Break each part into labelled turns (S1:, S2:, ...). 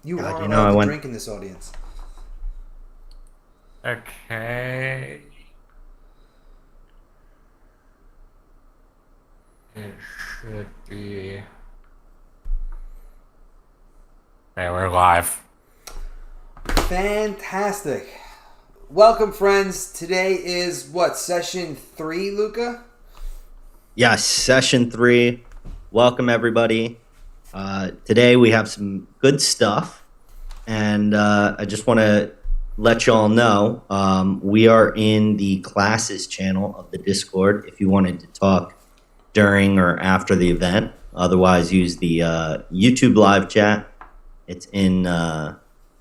S1: You
S2: God,
S1: are
S2: you know, I
S1: allowed to
S2: went.
S1: drink in this audience.
S3: Okay. It should be. Okay, we're live.
S1: Fantastic. Welcome, friends. Today is what, session 3, Luca?
S2: Yes, session 3. Welcome, everybody. Today we have some good stuff, and I just want to let you all know we are in the classes channel of the Discord if you wanted to talk during or after the event. Otherwise, use the YouTube live chat. It's in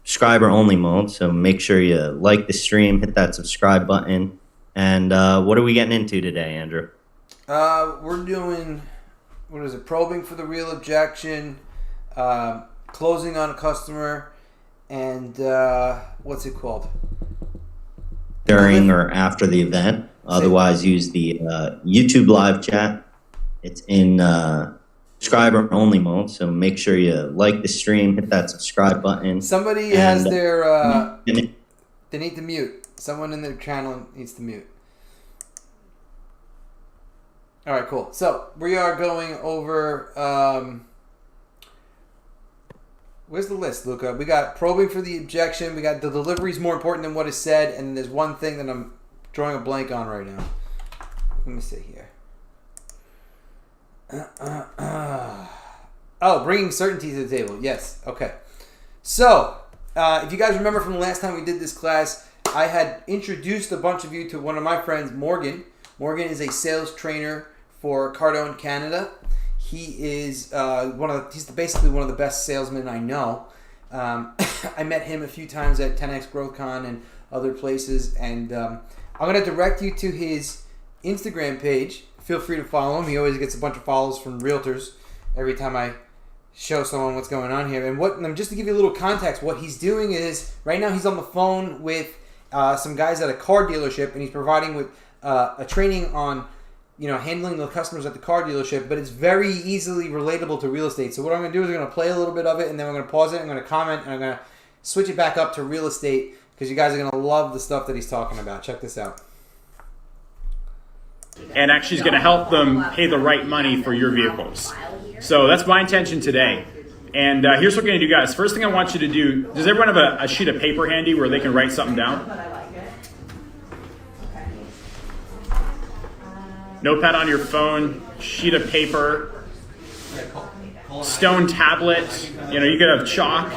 S2: subscriber only mode, so make sure you like the stream, hit that subscribe button. And what are we getting into today, Andrew?
S1: We're doing, what is it, probing for the real objection, closing on a customer, and what's it called?
S2: During or after the event. Otherwise, use the YouTube live chat. It's in subscriber only mode, so make sure you like the stream, hit that subscribe button.
S1: Somebody has their, they need to mute. Someone in their channel needs to mute. All right, cool. So we are going over, where's the list, Luca? We got probing for the objection. We got the delivery is more important than what is said. And there's one thing that I'm drawing a blank on right now. Let me see here. Oh, bringing certainty to the table. Yes. Okay. So, if you guys remember from the last time we did this class, I had introduced a bunch of you to one of my friends, Morgan. Morgan is a sales trainer for Cardone Canada. He is he's basically one of the best salesmen I know. I met him a few times at 10X GrowthCon and other places, and I'm going to direct you to his Instagram page. Feel free to follow him. He always gets a bunch of follows from realtors every time I show someone what's going on here. And just to give you a little context, what he's doing is right now he's on the phone with some guys at a car dealership, and he's providing with a training on handling the customers at the car dealership, but it's very easily relatable to real estate. So what I'm going to do is I'm going to play a little bit of it, and then I'm going to pause it, I'm going to comment, and I'm going to switch it back up to real estate because you guys are going to love the stuff that he's talking about. Check this out.
S4: And actually is going to help them pay the right money for your vehicles. So that's my intention today. And here's what we're going to do, guys. First thing I want you to do, does everyone have a sheet of paper handy where they can write something down? Notepad on your phone, sheet of paper, stone tablet, you could have chalk,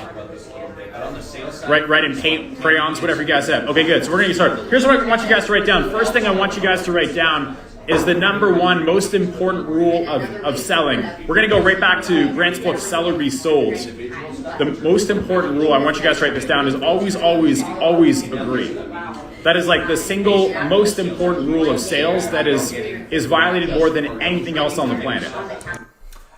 S4: write in paint, crayons, whatever you guys have. Okay, good. So we're going to get started. Here's what I want you guys to write down. First thing I want you guys to write down is the number one most important rule of selling. We're going to go right back to Grant's book, Sell or Be Sold. The most important rule, I want you guys to write this down, is always, always, always agree. That is like the single most important rule of sales that is violated more than anything else on the planet.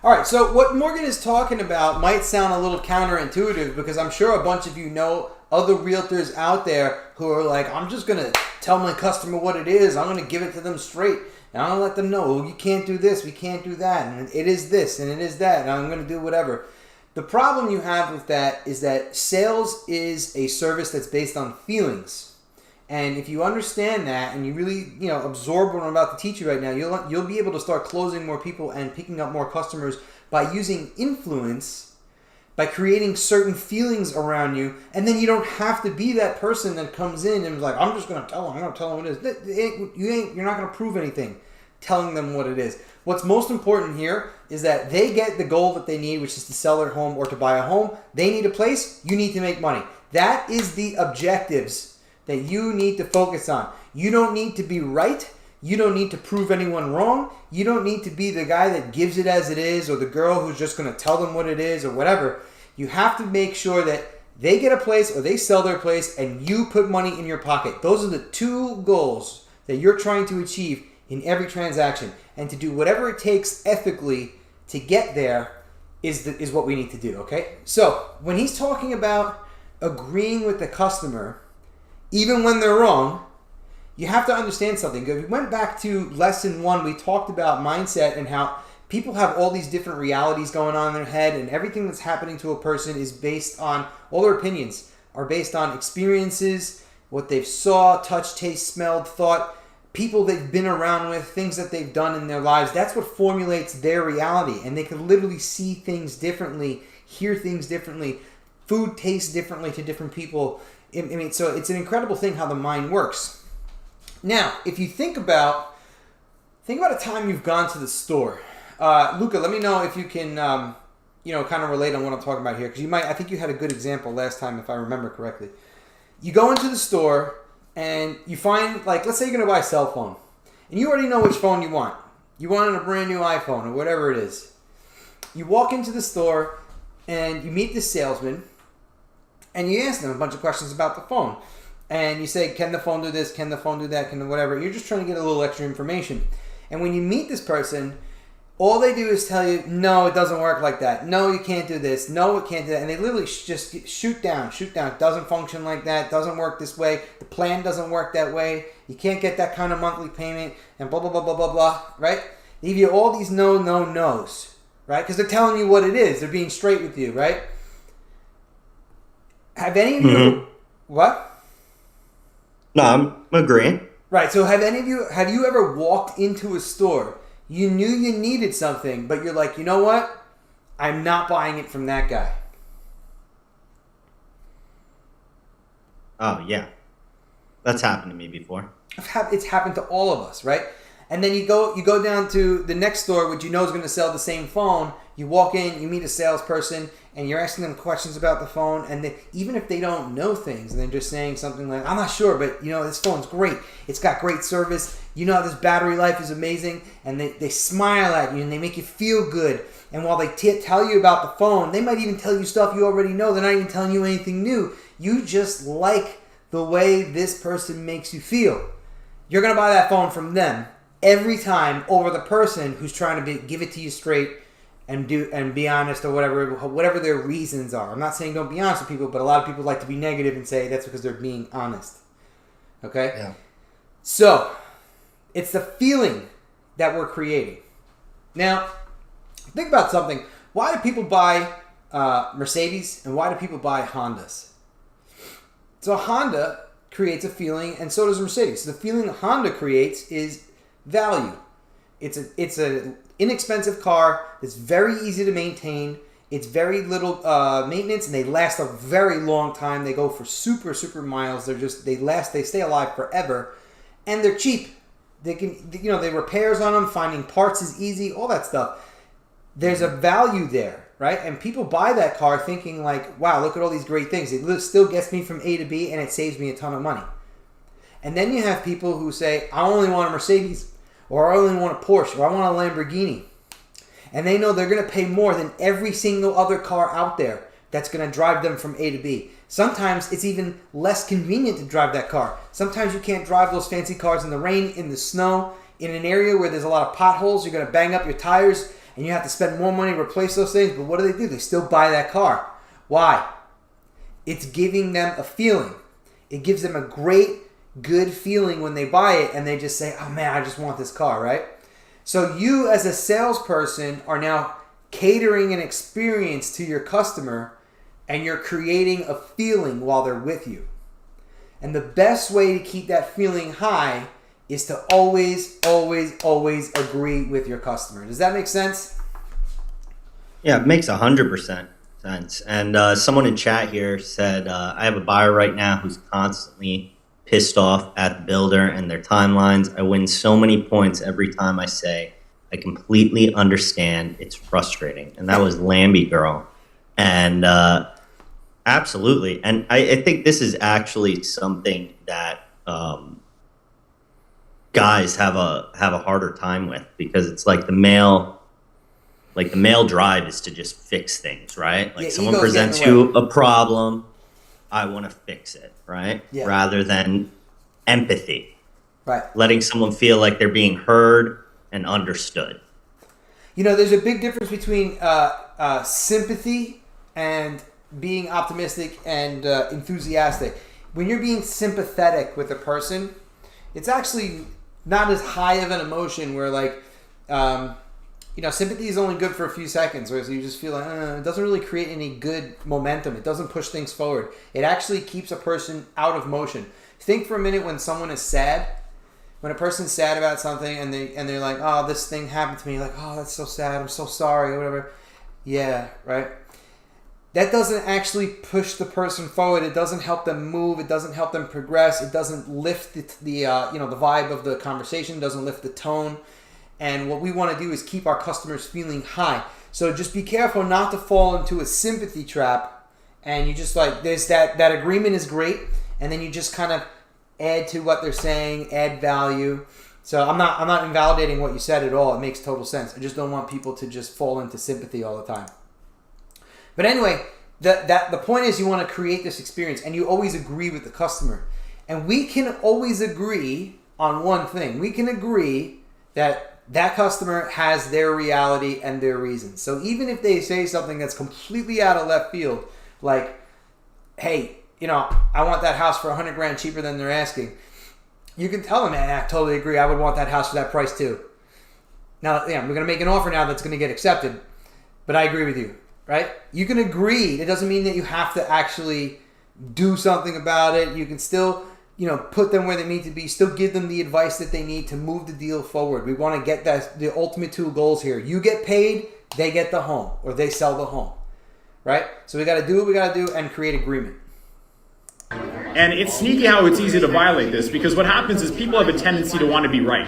S1: All right, so what Morgan is talking about might sound a little counterintuitive because I'm sure a bunch of you know other realtors out there who are like, I'm just going to tell my customer what it is. I'm going to give it to them straight. And I'm going to let them know, you can't do this, we can't do that, and it is this, and it is that, and I'm going to do whatever. The problem you have with that is that sales is a service that's based on feelings. And if you understand that and you really, absorb what I'm about to teach you right now, you'll be able to start closing more people and picking up more customers by using influence, by creating certain feelings around you, and then you don't have to be that person that comes in and is like, I'm just going to tell them, I'm going to tell them what it is. You're not going to prove anything telling them what it is. What's most important here is that they get the goal that they need, which is to sell their home or to buy a home. They need a place, you need to make money. That is the objectives that you need to focus on. You don't need to be right. You don't need to prove anyone wrong. You don't need to be the guy that gives it as it is or the girl who's just going to tell them what it is or whatever. You have to make sure that they get a place or they sell their place and you put money in your pocket. Those are the two goals that you're trying to achieve in every transaction. And to do whatever it takes ethically to get there is what we need to do, okay? So when he's talking about agreeing with the customer, even when they're wrong, you have to understand something. If we went back to lesson 1, we talked about mindset and how people have all these different realities going on in their head, and everything that's happening to a person is based on, all their opinions are based on experiences, what they've saw, touched, taste, smelled, thought, people they've been around with, things that they've done in their lives. That's what formulates their reality. And they can literally see things differently, hear things differently. Food tastes differently to different people. I mean, so it's an incredible thing how the mind works. Now, if you think about a time you've gone to the store. Luca, let me know if you can, kind of relate on what I'm talking about here. Because I think you had a good example last time, if I remember correctly. You go into the store and you find, like, let's say you're going to buy a cell phone. And you already know which phone you want. You want a brand new iPhone or whatever it is. You walk into the store and you meet the salesman and you ask them a bunch of questions about the phone. And you say, can the phone do this? Can the phone do that? Can the whatever? You're just trying to get a little extra information. And when you meet this person, all they do is tell you, no, it doesn't work like that. No, you can't do this. No, it can't do that. And they literally just shoot down. It doesn't function like that. It doesn't work this way. The plan doesn't work that way. You can't get that kind of monthly payment and blah, blah, blah, blah, blah, blah, right? They give you all these no's, right? Because they're telling you what it is. They're being straight with you, right? Have any of you... What?
S2: No, I'm agreeing.
S1: Right, so have you ever walked into a store, you knew you needed something, but you're like, you know what? I'm not buying it from that guy.
S2: Oh, yeah. That's happened to me before.
S1: It's happened to all of us, right? And then you go down to the next store, which you know is going to sell the same phone. You walk in, you meet a salesperson, and you're asking them questions about the phone. And even if they don't know things, and they're just saying something like, I'm not sure, but this phone's great. It's got great service. This battery life is amazing. And they smile at you, and they make you feel good. And while they tell you about the phone, they might even tell you stuff you already know. They're not even telling you anything new. You just like the way this person makes you feel. You're going to buy that phone from them every time over the person who's trying to give it to you straight and be honest or whatever their reasons are. I'm not saying don't be honest with people, but a lot of people like to be negative and say that's because they're being honest. Okay?
S2: Yeah.
S1: So, it's the feeling that we're creating. Now, think about something. Why do people buy Mercedes and why do people buy Hondas? So Honda creates a feeling and so does Mercedes. So the feeling Honda creates is value. It's a inexpensive car that's very easy to maintain. It's very little maintenance, and they last a very long time. They go for super miles. They stay alive forever, and they're cheap. They can, the repairs on them, finding parts is easy, all that stuff. There's a value there, right? And people buy that car thinking like, wow, look at all these great things. It still gets me from A to B, and it saves me a ton of money. And then you have people who say, I only want a Mercedes, or I only want a Porsche, or I want a Lamborghini. And they know they're going to pay more than every single other car out there that's going to drive them from A to B. Sometimes it's even less convenient to drive that car. Sometimes you can't drive those fancy cars in the rain, in the snow, in an area where there's a lot of potholes. You're going to bang up your tires, and you have to spend more money to replace those things. But what do? They still buy that car. Why? It's giving them a feeling. It gives them a great, good feeling when they buy it, and they just say, oh man, I just want this car, right? So you as a salesperson are now catering an experience to your customer, and you're creating a feeling while they're with you. And the best way to keep that feeling high is to always agree with your customer. Does that make sense?
S2: Yeah, it makes 100% sense. And someone in chat here said, I have a buyer right now who's constantly pissed off at the builder and their timelines. I win so many points every time I say, I completely understand. It's frustrating. And that was Lambie Girl. And absolutely. And I think this is actually something that guys have a harder time with, because it's like the male drive is to just fix things, right? Like someone presents you a problem, I want to fix it, right? Yeah. Rather than empathy.
S1: Right.
S2: Letting someone feel like they're being heard and understood.
S1: There's a big difference between sympathy and being optimistic and enthusiastic. When you're being sympathetic with a person, it's actually not as high of an emotion where like sympathy is only good for a few seconds, whereas you just feel like it doesn't really create any good momentum. It doesn't push things forward. It actually keeps a person out of motion. Think for a minute when someone is sad. When a person's sad about something and they're like, oh, this thing happened to me, like, oh, that's so sad, I'm so sorry, or whatever. Yeah, right? That doesn't actually push the person forward. It doesn't help them move. It doesn't help them progress. It doesn't lift the vibe of the conversation. It doesn't lift the tone. And what we want to do is keep our customers feeling high. So just be careful not to fall into a sympathy trap. And you just there's that agreement is great, and then you just kind of add to what they're saying, add value. So I'm not invalidating what you said at all. It makes total sense. I just don't want people to just fall into sympathy all the time. But anyway, the point is you want to create this experience, and you always agree with the customer. And we can always agree on one thing. We can agree that customer has their reality and their reasons. So even if they say something that's completely out of left field, like, hey, I want that house for $100,000 cheaper than they're asking. You can tell them, I totally agree. I would want that house for that price too. Now, we're going to make an offer now that's going to get accepted, but I agree with you, right? You can agree. It doesn't mean that you have to actually do something about it. You can still, put them where they need to be, still give them the advice that they need to move the deal forward. We want to get the ultimate two goals here. You get paid, they get the home, or they sell the home, right? So we got to do what we got to do and create agreement.
S4: And it's sneaky how it's easy to violate this, because what happens is people have a tendency to want to be right.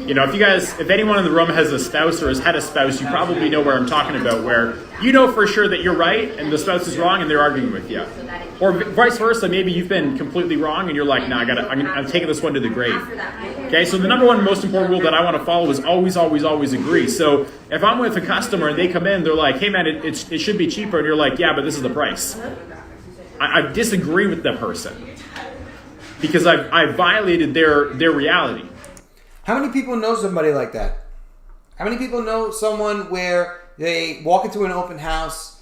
S4: If anyone in the room has a spouse or has had a spouse, you probably know where I'm talking about, where you know for sure that you're right and the spouse is wrong and they're arguing with you. Or vice versa, maybe you've been completely wrong and you're like, nah, I'm taking this one to the grave. Okay, so the number one most important rule that I want to follow is always, always, always agree. So if I'm with a customer and they come in, they're like, hey man, it should be cheaper, and you're like, yeah, but this is the price. I disagree with that person because I violated their reality.
S1: How many people know somebody like that? How many people know someone where they walk into an open house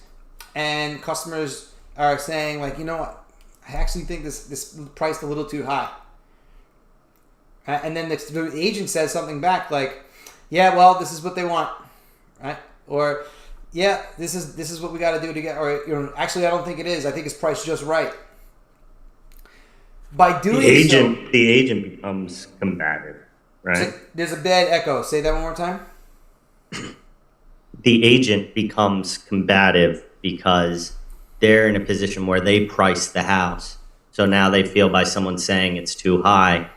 S1: and customers are saying, like, you know what, I actually think this priced a little too high. And then the agent says something back like, yeah, well, this is what they want, right? Or, yeah, this is what we got to do to get, or actually, I don't think it is. I think it's priced just right. By doing
S2: the agent becomes combative, right?
S1: So there's a bad echo. Say that one more time.
S2: The agent becomes combative because they're in a position where they price the house. So now they feel by someone saying it's too high,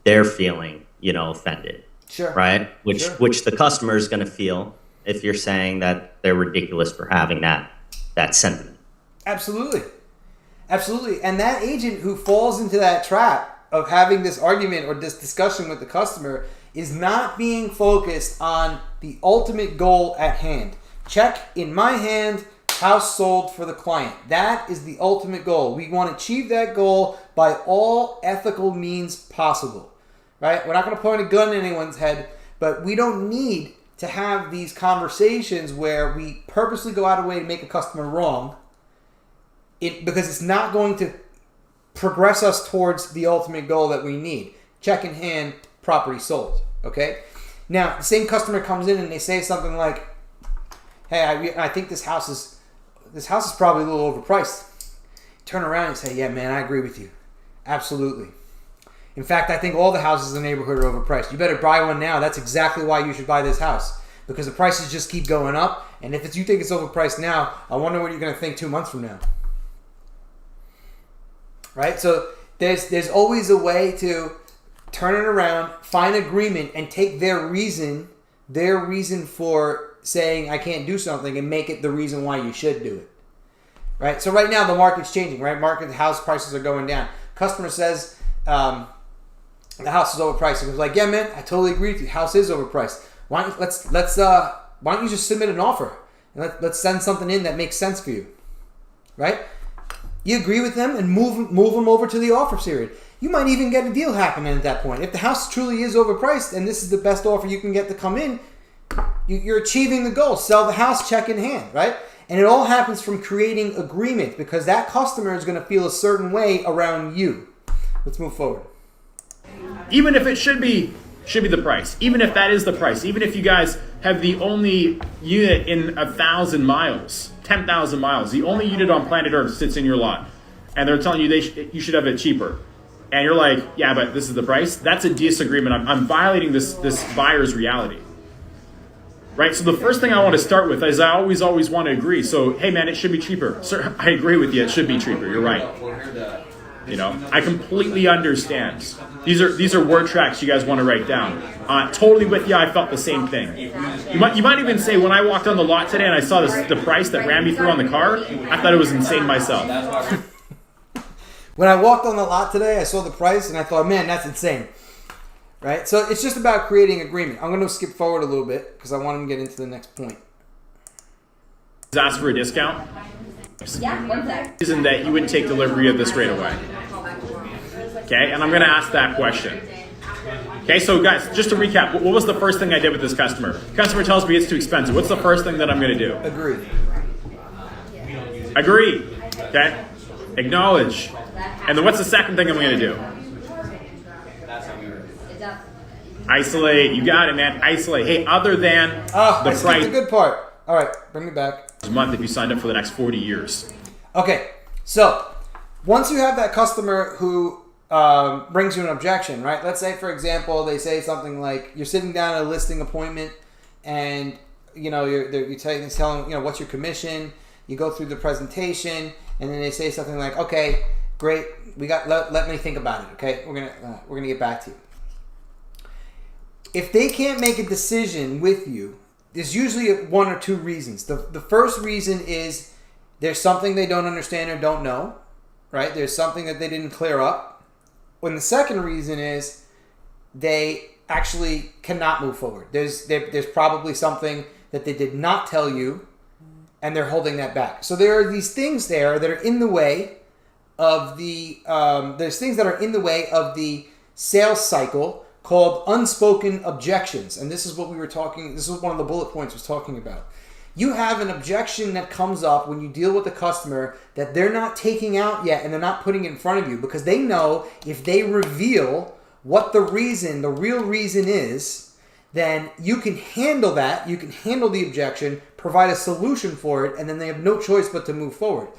S2: they're feeling, offended.
S1: Sure.
S2: Right? Which the customer is going to feel if you're saying that they're ridiculous for having that sentiment.
S1: Absolutely. Absolutely. And that agent who falls into that trap of having this argument or this discussion with the customer is not being focused on the ultimate goal at hand. Check in my hand, house sold for the client. That is the ultimate goal. We want to achieve that goal by all ethical means possible. Right? We're not going to point a gun in anyone's head, but we don't need to have these conversations where we purposely go out of the way to make a customer wrong, because it's not going to progress us towards the ultimate goal that we need. Check in hand, property sold. Okay? Now, the same customer comes in and they say something like, hey, I think this house is probably a little overpriced. Turn around and say, yeah, man, I agree with you. Absolutely. In fact, I think all the houses in the neighborhood are overpriced. You better buy one now. That's exactly why you should buy this house, because the prices just keep going up. And if you think it's overpriced now, I wonder what you're going to think 2 months from now. Right? So there's always a way to turn it around, find agreement, and take their reason for saying I can't do something and make it the reason why you should do it. Right? So right now the market's changing. Right? House prices are going down. Customer says, the house is overpriced. It was like, yeah, man, I totally agree with you. House is overpriced. Why don't you just submit an offer and let's send something in that makes sense for you, right? You agree with them and move them over to the offer period. You might even get a deal happening at that point. If the house truly is overpriced and this is the best offer you can get to come in, you're achieving the goal. Sell the house, check in hand, right? And it all happens from creating agreement, because that customer is going to feel a certain way around you. Let's move forward.
S4: Even if it should be should be the price. Even if that is the price, even if you guys have the only unit in 1,000 miles, 10,000 miles, the only unit on planet Earth sits in your lot, and they're telling you you should have it cheaper. And you're like, yeah, but this is the price. That's a disagreement. I'm violating this buyer's reality. Right? So the first thing I want to start with is I always want to agree. So, hey man, it should be cheaper. Sir, I agree with you. It should be cheaper. You're right. You know, I completely understand. These are word tracks you guys want to write down. Totally with you. I felt the same thing. You might even say, when I walked on the lot today and I saw the price that ran me through on the car, I thought it was insane myself.
S1: When I walked on the lot today, I saw the price and I thought, man, that's insane. Right? So it's just about creating agreement. I'm going to skip forward a little bit because I want to get into the next point.
S4: Ask for a discount.
S5: Yeah, one sec.
S4: Reason that you wouldn't take delivery of this right away. Okay, and I'm going to ask that question. Okay, so guys, just to recap, what was the first thing I did with this customer? Customer tells me it's too expensive. What's the first thing that I'm going to do?
S1: Agree.
S4: Agree. Okay, acknowledge. And then what's the second thing I'm going to do? Isolate. You got it, man. Isolate. Hey, other than the
S1: I skipped
S4: price
S1: the good part. All right, bring me back.
S4: month if you signed up for the next 40 years.
S1: Okay, so once you have that customer who brings you an objection, right? Let's say, for example, they say something like, you're sitting down at a listing appointment, and you're telling them, what's your commission? You go through the presentation, and then they say something like, okay, great, let me think about it. Okay, we're gonna get back to you. If they can't make a decision with you, there's usually one or two reasons. The first reason is there's something they don't understand or don't know, right? There's something that they didn't clear up. When the second reason is they actually cannot move forward. There's probably something that they did not tell you, and they're holding that back. So there are these things there that are in the way of the sales cycle, called unspoken objections. And this is what this is one of the bullet points I was talking about. You have an objection that comes up when you deal with a customer that they're not taking out yet, and they're not putting it in front of you, because they know if they reveal what the real reason is, then you can handle that, you can handle the objection, provide a solution for it, and then they have no choice but to move forward.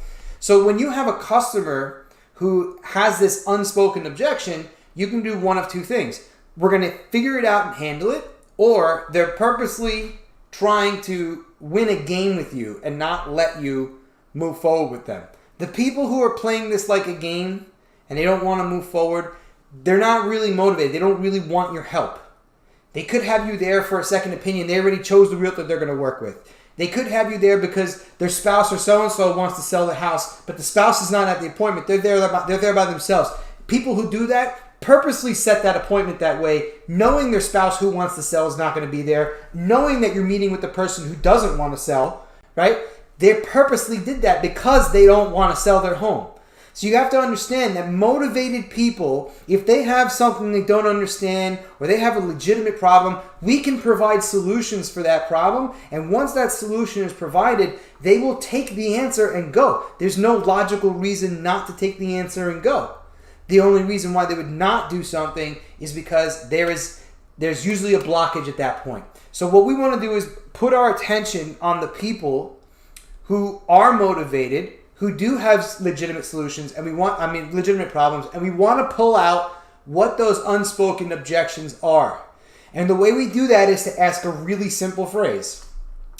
S1: So when you have a customer who has this unspoken objection, you can do one of two things. We're going to figure it out and handle it, or they're purposely trying to win a game with you and not let you move forward with them. The people who are playing this like a game and they don't want to move forward, they're not really motivated. They don't really want your help. They could have you there for a second opinion. They already chose the realtor they're going to work with. They could have you there because their spouse or so-and-so wants to sell the house, but the spouse is not at the appointment. They're there by themselves. People who do that purposely set that appointment that way, knowing their spouse who wants to sell is not going to be there, knowing that you're meeting with the person who doesn't want to sell, right? They purposely did that because they don't want to sell their home. So you have to understand that motivated people, if they have something they don't understand or they have a legitimate problem, we can provide solutions for that problem. And once that solution is provided, they will take the answer and go. There's no logical reason not to take the answer and go. The only reason why they would not do something is because there's usually a blockage at that point. So what we want to do is put our attention on the people who are motivated, who do have legitimate solutions, and legitimate problems, and we want to pull out what those unspoken objections are. And the way we do that is to ask a really simple phrase.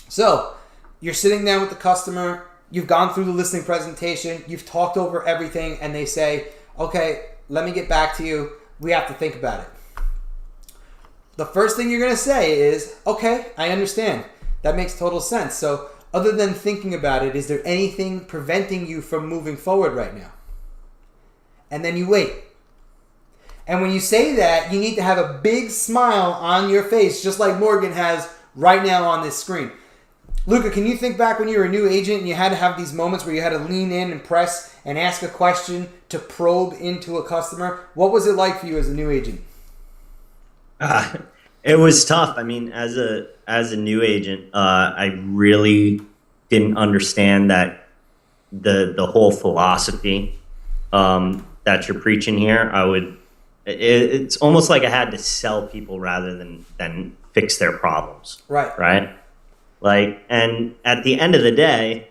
S1: So you're sitting down with the customer, you've gone through the listing presentation, you've talked over everything, and they say, okay, let me get back to you. We have to think about it. The first thing you're going to say is, okay, I understand. That makes total sense. So other than thinking about it, is there anything preventing you from moving forward right now? And then you wait. And when you say that, you need to have a big smile on your face, just like Morgan has right now on this screen. Luca, can you think back when you were a new agent and you had to have these moments where you had to lean in and press and ask a question to probe into a customer? What was it like for you as a new agent?
S2: It was tough. I mean, as a new agent, I really didn't understand that the whole philosophy that you're preaching here. I would it's almost like I had to sell people rather than fix their problems. Right. Like, and at the end of the day,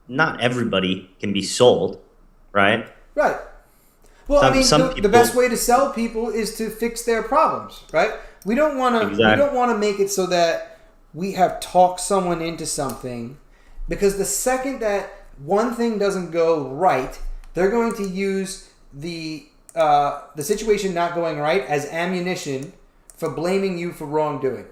S2: not everybody can be sold. Right.
S1: Well,
S2: Some
S1: the
S2: people,
S1: best way to sell people is to fix their problems, right? We don't want to.
S2: Exactly.
S1: We don't want to make it so that we have talked someone into something, because the second that one thing doesn't go right, they're going to use the situation not going right as ammunition for blaming you for wrongdoing.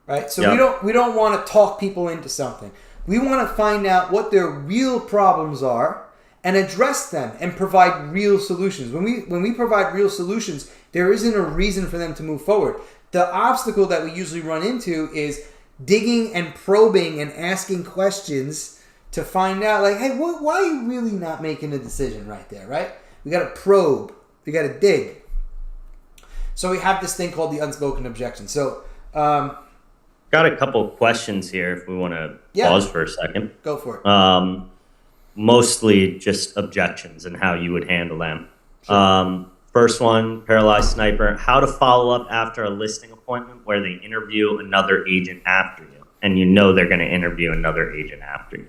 S1: Right? So we don't want to talk people into something. We want to find out what their real problems are and address them and provide real solutions. When we provide real solutions, there isn't a reason for them to move forward. The obstacle that we usually run into is digging and probing and asking questions to find out, like, hey, why are you really not making a decision right there, right? We got to probe. We got to dig. So we have this thing called the unspoken objection. So,
S2: got a couple of questions here if we want to pause for a second.
S1: Go for it.
S2: Mostly just objections and how you would handle them. Sure. First one, Paralyzed Sniper, how to follow up after a listing appointment where they interview another agent after you, and you know they're going to interview another agent after you.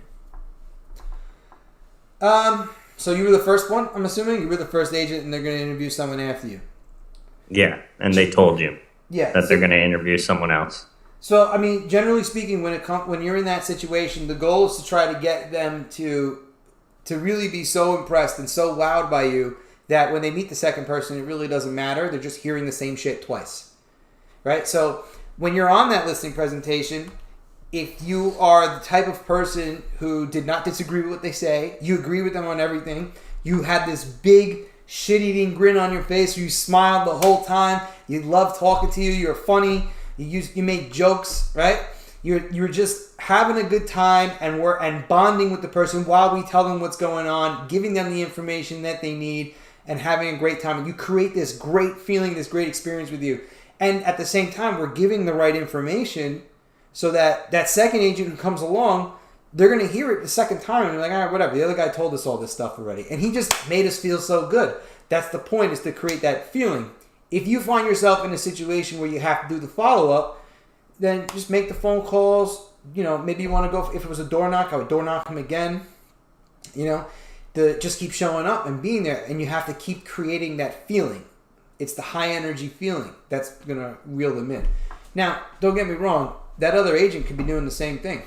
S1: So you were the first one, I'm assuming? You were the first agent and they're going to interview someone after you.
S2: Yeah, and they told you that they're going to interview someone else.
S1: So, generally speaking, when you're in that situation, the goal is to try to get them to really be so impressed and so wowed by you that when they meet the second person, it really doesn't matter. They're just hearing the same shit twice, right? So when you're on that listing presentation, if you are the type of person who did not disagree with what they say, you agree with them on everything, you had this big shit-eating grin on your face, you smiled the whole time, you love talking to you, you're funny, you make jokes, right? You're just having a good time and bonding with the person while we tell them what's going on, giving them the information that they need, and having a great time. And you create this great feeling, this great experience with you. And at the same time, we're giving the right information so that second agent who comes along, they're going to hear it the second time and they're like, all right, whatever. The other guy told us all this stuff already. And he just made us feel so good. That's the point, is to create that feeling. If you find yourself in a situation where you have to do the follow-up, then just make the phone calls. Maybe you want to go, if it was a door knock, I would door knock him again. Just keep showing up and being there. And you have to keep creating that feeling. It's the high energy feeling that's going to reel them in. Now, don't get me wrong. That other agent could be doing the same thing.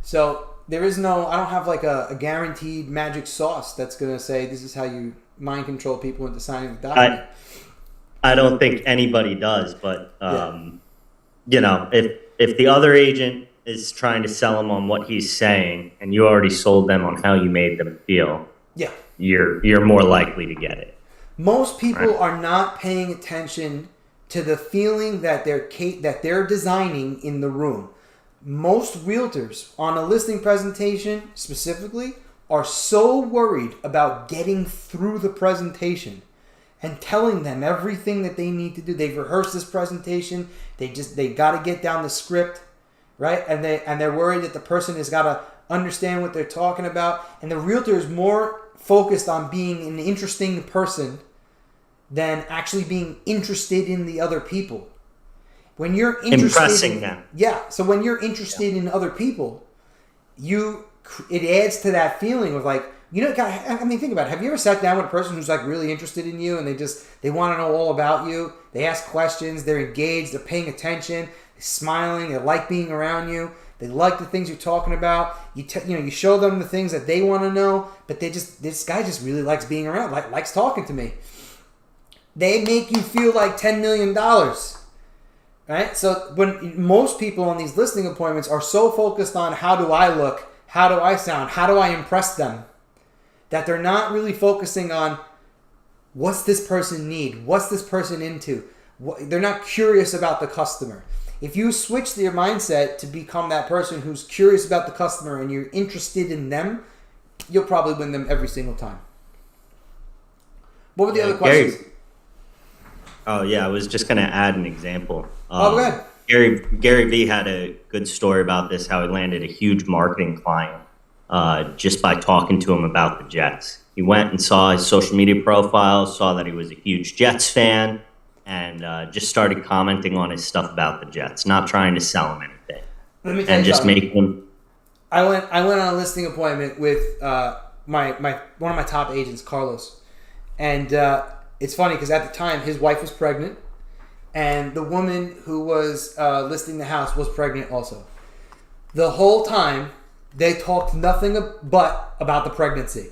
S1: So I don't have like a guaranteed magic sauce that's going to say this is how you mind control people into signing the document.
S2: I don't think anybody does, but if the other agent is trying to sell them on what he's saying and you already sold them on how you made them feel, you're more likely to get it.
S1: Most people are not paying attention to the feeling that they're designing in the room. Most realtors on a listing presentation specifically are so worried about getting through the presentation and telling them everything that they need to do. They've rehearsed this presentation. They got to get down the script, right? And they're worried that the person has got to understand what they're talking about. And the realtor is more focused on being an interesting person than actually being interested in the other people. When you're interested
S2: impressing them.
S1: Yeah. So when you're interested in other people, it adds to that feeling of like, think about it. Have you ever sat down with a person who's like really interested in you and they want to know all about you? They ask questions, they're engaged, they're paying attention, they're smiling, they like being around you, they like the things you're talking about. You show them the things that they want to know, but this guy just really likes being around, likes talking to me. They make you feel like $10 million, right? So when most people on these listing appointments are so focused on how do I look, how do I sound, how do I impress them, that they're not really focusing on what's this person need, what's this person into. They're not curious about the customer. If you switch your mindset to become that person who's curious about the customer and you're interested in them, you'll probably win them every single time. What were the other questions?
S2: I was just going to add an example.
S1: Go ahead.
S2: Gary Vee had a good story about this, how he landed a huge marketing client just by talking to him about the Jets. He went and saw his social media profile, saw that he was a huge Jets fan, and just started commenting on his stuff about the Jets, not trying to sell him anything.
S1: Let me tell
S2: And
S1: you
S2: just
S1: something.
S2: make him...
S1: I went on a listing appointment with my one of my top agents, Carlos, and it's funny because at the time his wife was pregnant, and the woman who was listing the house was pregnant also. The whole time they talked nothing but about the pregnancy.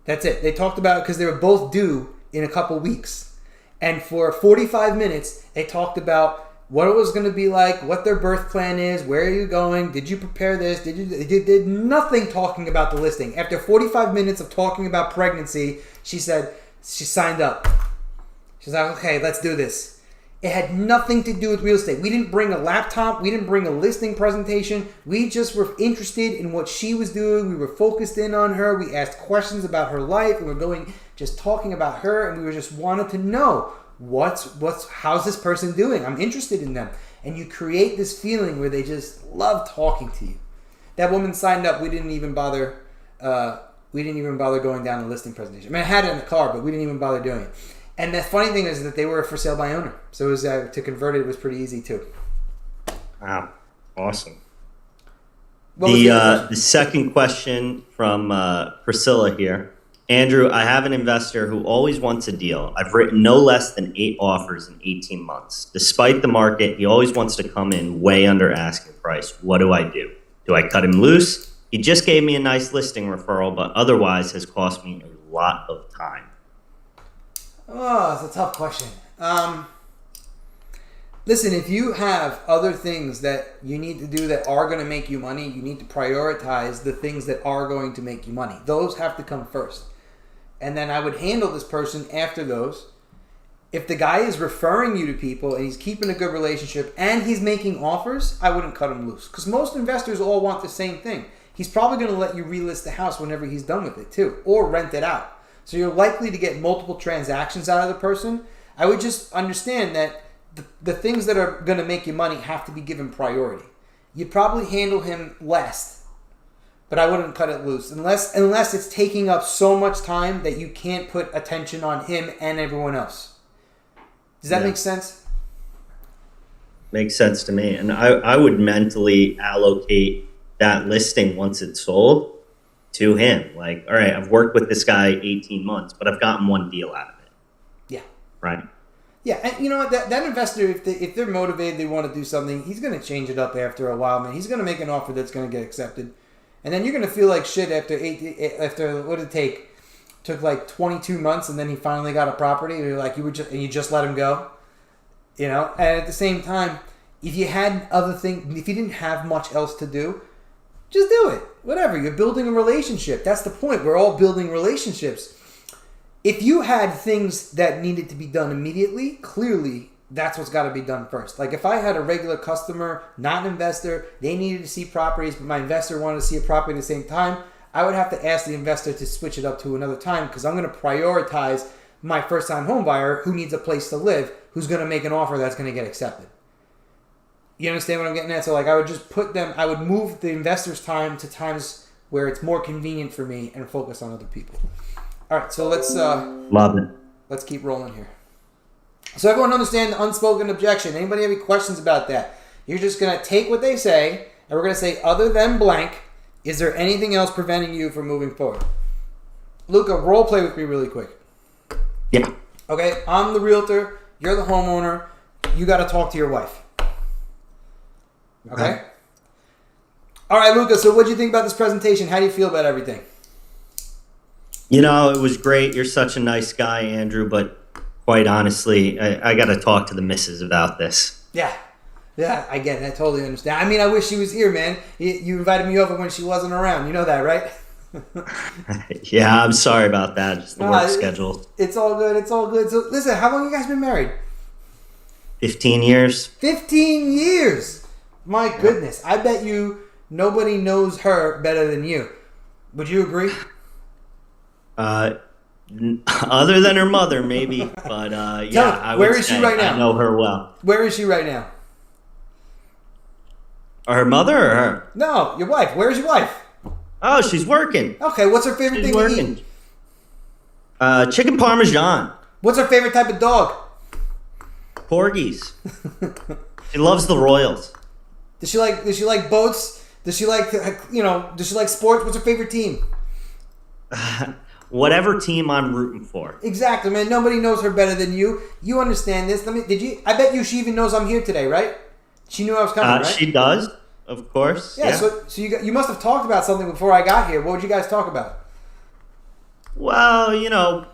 S1: That's it. They talked about it because they were both due in a couple weeks, and for 45 minutes they talked about what it was going to be like, what their birth plan is, where are you going, did you prepare this, they did nothing talking about the listing. After 45 minutes of talking about pregnancy, she said she signed up. She's like, okay, let's do this. It had nothing to do with real estate. We didn't bring a laptop. We didn't bring a listing presentation. We just were interested in what she was doing. We were focused in on her. We asked questions about her life, and we're just talking about her, and we were just wanted to know how's this person doing? I'm interested in them. And you create this feeling where they just love talking to you. That woman signed up. We didn't even bother going down the listing presentation. I mean, I had it in the car, but we didn't even bother doing it. And the funny thing is that they were for sale by owner. So it was to convert it was pretty easy too.
S2: Wow. Awesome.
S1: What was the other question?
S2: The second question from Priscilla here. Andrew, I have an investor who always wants a deal. I've written no less than 8 offers in 18 months. Despite the market, he always wants to come in way under asking price. What do I do? Do I cut him loose? He just gave me a nice listing referral, but otherwise has cost me a lot of time.
S1: Oh, it's a tough question. Listen, if you have other things that you need to do that are going to make you money, you need to prioritize the things that are going to make you money. Those have to come first. And then I would handle this person after those. If the guy is referring you to people and he's keeping a good relationship and he's making offers, I wouldn't cut him loose. Because most investors all want the same thing. He's probably going to let you relist the house whenever he's done with it too, or rent it out. So you're likely to get multiple transactions out of the person. I would just understand that the things that are going to make you money have to be given priority. You'd probably handle him last, but I wouldn't cut it loose unless it's taking up so much time that you can't put attention on him and everyone else. Does that make sense?
S2: Makes sense to me. And I would mentally allocate that listing once it's sold to him. Like, all right, I've worked with this guy 18 months, but I've gotten one deal out of it.
S1: Yeah.
S2: Right?
S1: Yeah, and you know what? That investor, if they're motivated, they want to do something, he's going to change it up after a while, man. He's going to make an offer that's going to get accepted. And then you're going to feel like shit after what did it take? Took like 22 months, and then he finally got a property. And you're like, you just let him go. You know? And at the same time, if you had other things, if you didn't have much else to do, just do it. Whatever. You're building a relationship. That's the point. We're all building relationships. If you had things that needed to be done immediately, clearly that's what's got to be done first. Like if I had a regular customer, not an investor, they needed to see properties, but my investor wanted to see a property at the same time, I would have to ask the investor to switch it up to another time because I'm going to prioritize my first-time home buyer who needs a place to live, who's going to make an offer that's going to get accepted. You understand what I'm getting at? So like I would just I would move the investor's time to times where it's more convenient for me and focus on other people. All right, so let's
S2: Love it.
S1: let's keep rolling here. So everyone understand the unspoken objection. Anybody have any questions about that? You're just going to take what they say, and we're going to say, other than blank, is there anything else preventing you from moving forward? Luca, role play with me really quick.
S2: Yeah.
S1: Okay, I'm the realtor. You're the homeowner. You got to talk to your wife. Okay? All right, Luca, so what do you think about this presentation? How do you feel about everything?
S2: You know, it was great. You're such a nice guy, Andrew, but quite honestly, I got to talk to the missus about this.
S1: Yeah, I get it. I totally understand. I mean, I wish she was here, man. You invited me over when she wasn't around. You know that, right?
S2: Yeah, I'm sorry about that. Just the work schedule.
S1: It's all good. It's all good. So, listen, how long you guys been married?
S2: 15 years.
S1: 15 years! My goodness. I bet you nobody knows her better than you. Would you agree?
S2: Other than her mother, maybe. But yeah, I would
S1: where is she
S2: say
S1: right now?
S2: I know her well.
S1: Where is she right now?
S2: Her mother or her?
S1: No, your wife. Where is your wife?
S2: Oh, she's working.
S1: Okay, what's her favorite
S2: She's
S1: thing
S2: working.
S1: to eat?
S2: Chicken Parmesan.
S1: What's her favorite type of dog?
S2: Corgis. She loves the Royals.
S1: Does she like boats? Does she like does she like sports? What's her favorite team?
S2: Whatever team I'm rooting for.
S1: Exactly, man. Nobody knows her better than you. You understand this. I bet you she even knows I'm here today, right? She knew I was coming, right?
S2: She does, of course.
S1: Yeah. So you must have talked about something before I got here. What would you guys talk about?
S2: Well,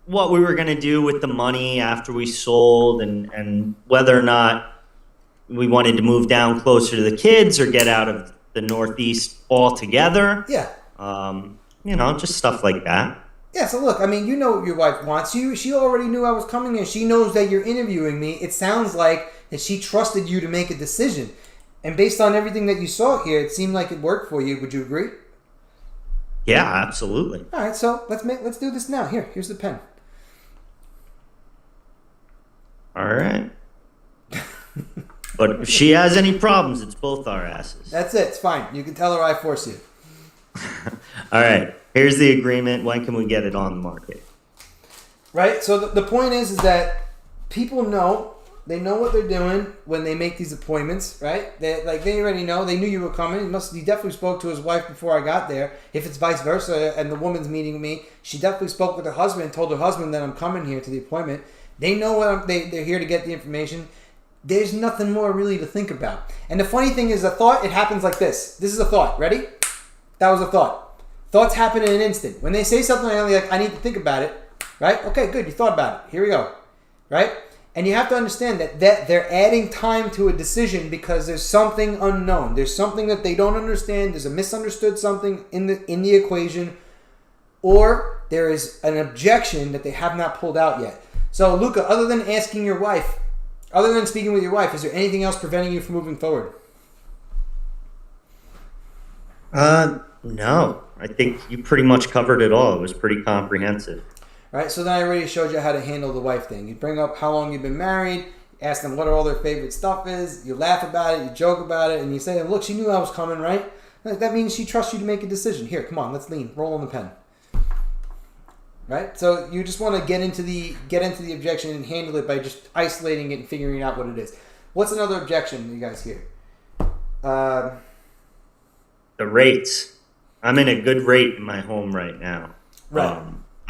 S2: what we were going to do with the money after we sold and whether or not we wanted to move down closer to the kids or get out of the Northeast altogether.
S1: Yeah.
S2: Just stuff like that.
S1: Yeah, so look, I mean, you know what your wife wants. She already knew I was coming here. She knows that you're interviewing me. It sounds like that she trusted you to make a decision. And based on everything that you saw here, it seemed like it worked for you. Would you agree?
S2: Yeah, absolutely.
S1: All right, so let's do this now. Here's the pen.
S2: All right. But if she has any problems, it's both our asses.
S1: That's it. It's fine. You can tell her I force you.
S2: All right. Here's the agreement. When can we get it on the market?
S1: Right? So the point is that people know. They know what they're doing when they make these appointments, right? They already know. They knew you were coming. He definitely spoke to his wife before I got there. If it's vice versa and the woman's meeting me, she definitely spoke with her husband and told her husband that I'm coming here to the appointment. They know they're here to get the information. There's nothing more really to think about. And the funny thing is, it happens like this. This is a thought. Ready? That was a thought. Thoughts happen in an instant. When they say something, I'm like, I need to think about it. Right? Okay, good. You thought about it. Here we go. Right? And you have to understand that they're adding time to a decision because there's something unknown. There's something that they don't understand. There's a misunderstood something in the equation. Or there is an objection that they have not pulled out yet. So, Luca, other than speaking with your wife, is there anything else preventing you from moving forward?
S2: No. I think you pretty much covered it all. It was pretty comprehensive.
S1: Right, so then I already showed you how to handle the wife thing. You bring up how long you've been married, ask them what all their favorite stuff is, you laugh about it, you joke about it, and you say, look, she knew I was coming, right? That means she trusts you to make a decision. Here, come on, let's lean. Roll on the pen. Right? So you just want to get into the objection and handle it by just isolating it and figuring out what it is. What's another objection you guys hear?
S2: The rates. I'm in a good rate in my home right now.
S1: Right.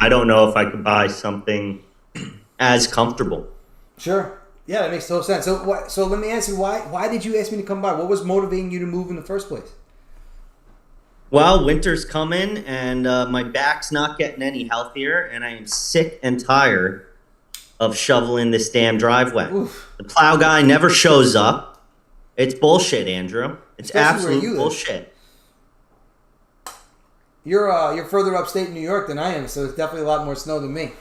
S2: I don't know if I could buy something as comfortable.
S1: Sure. Yeah, that makes total sense. So let me ask you, why did you ask me to come by? What was motivating you to move in the first place?
S2: Well, winter's coming, and my back's not getting any healthier, and I am sick and tired of shoveling this damn driveway. Oof. The plow guy never shows up. It's bullshit, Andrew. It's absolute bullshit.
S1: You're further upstate in New York than I am, so it's definitely a lot more snow than me.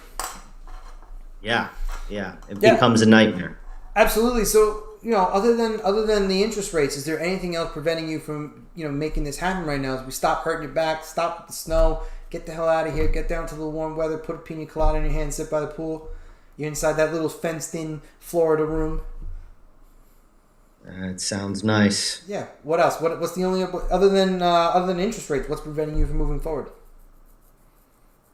S2: Yeah. It becomes a nightmare.
S1: Absolutely. So, other than the interest rates, is there anything else preventing you from, making this happen right now? As we stop hurting your back, stop with the snow, get the hell out of here, get down to the warm weather, put a pina colada in your hand, sit by the pool. You're inside that little fenced-in Florida room.
S2: It sounds nice.
S1: Yeah. What else? What's the only other than interest rates? What's preventing you from moving forward?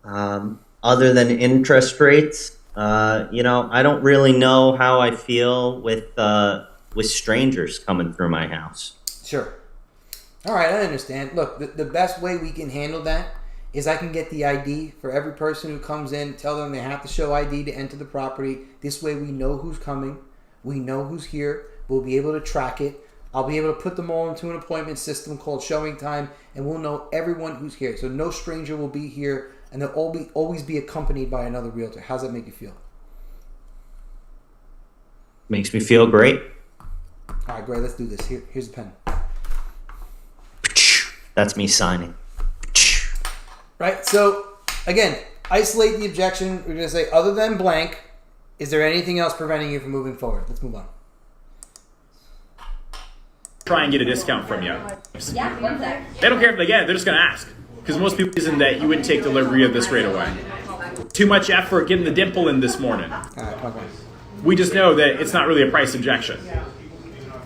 S2: Other than interest rates, I don't really know how I feel with strangers coming through my house.
S1: Sure. All right, I understand. Look, the best way we can handle that is I can get the ID for every person who comes in. Tell them they have to show ID to enter the property. This way, we know who's coming. We know who's here. We'll be able to track it. I'll be able to put them all into an appointment system called Showing Time, and we'll know everyone who's here. So no stranger will be here, and they'll always be accompanied by another realtor. How's that make you feel?
S2: Makes me feel great.
S1: All right, great. Let's do this. Here's the pen.
S2: That's me signing.
S1: Right. So again, isolate the objection. We're going to say, other than blank, is there anything else preventing you from moving forward? Let's move on.
S4: Try and get a discount from you.
S5: Yeah, 1 sec.
S4: They don't care if they get it, they're just going to ask. Because most people reason that you wouldn't take delivery of this right away. Too much effort getting the dimple in this morning.
S1: All right, come on.
S4: We just know that it's not really a price objection.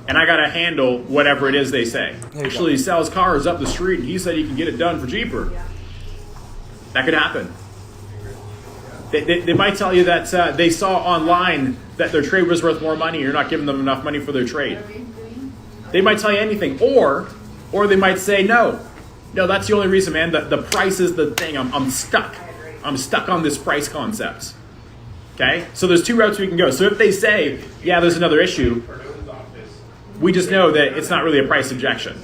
S4: And I got to handle whatever it is they say. Actually, he sells cars up the street and he said he can get it done for cheaper. That could happen. They might tell you that they saw online that their trade was worth more money. You're not giving them enough money for their trade. They might tell you anything, or they might say no. No, that's the only reason, man. The price is the thing. I'm stuck. I'm stuck on this price concept. Okay? So there's two routes we can go. So if they say, yeah, there's another issue, we just know that it's not really a price objection.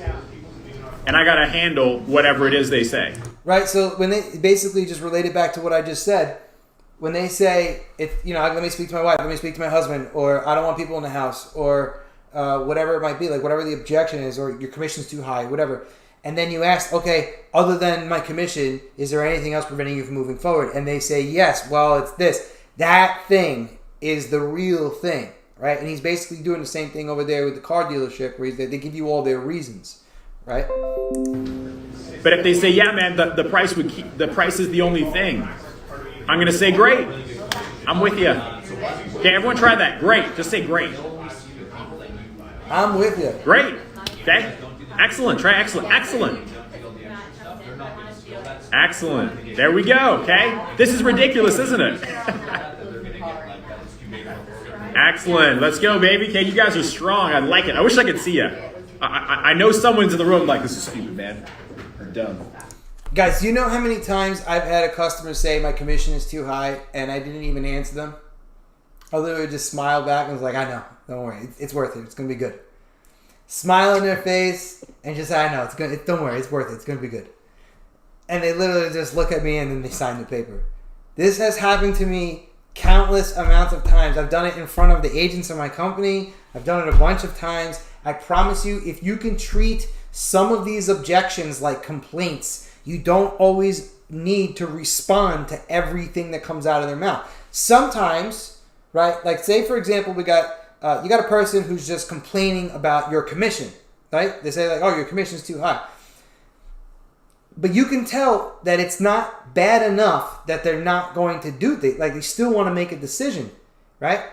S4: And I got to handle whatever it is they say.
S1: Right, so when they basically just relate it back to what I just said, when they say, let me speak to my wife, let me speak to my husband, or I don't want people in the house, or whatever it might be, like whatever the objection is, or your commission's too high, whatever. And then you ask, okay, other than my commission, is there anything else preventing you from moving forward? And they say, yes, well, it's this. That thing is the real thing, right? And he's basically doing the same thing over there with the car dealership, where they give you all their reasons, right?
S4: But if they say, yeah, man, the price is the only thing, I'm going to say, great. I'm with you. Okay, everyone try that. Great. Just say great.
S1: I'm with you.
S4: Great. Okay. Excellent. Try excellent. Excellent. Excellent. There we go. Okay. This is ridiculous, isn't it? Excellent. Let's go, baby. Okay, you guys are strong. I like it. I wish I could see you. I know someone's in the room like, this is stupid, man. Or dumb.
S1: Guys, do you know how many times I've had a customer say my commission is too high and I didn't even answer them? I literally just smiled back and was like, I know. Don't worry. It's worth it. It's going to be good. Smile on their face and just say, I know. It's good. Don't worry. It's worth it. It's going to be good. And they literally just look at me and then they sign the paper. This has happened to me countless amounts of times. I've done it in front of the agents of my company. I've done it a bunch of times. I promise you, if you can treat some of these objections like complaints, you don't always need to respond to everything that comes out of their mouth. Sometimes, right, like say for example, you got a person who's just complaining about your commission, right? They say like, oh, your commission's too high. But you can tell that it's not bad enough that they're not going to do things. Like they still want to make a decision, right?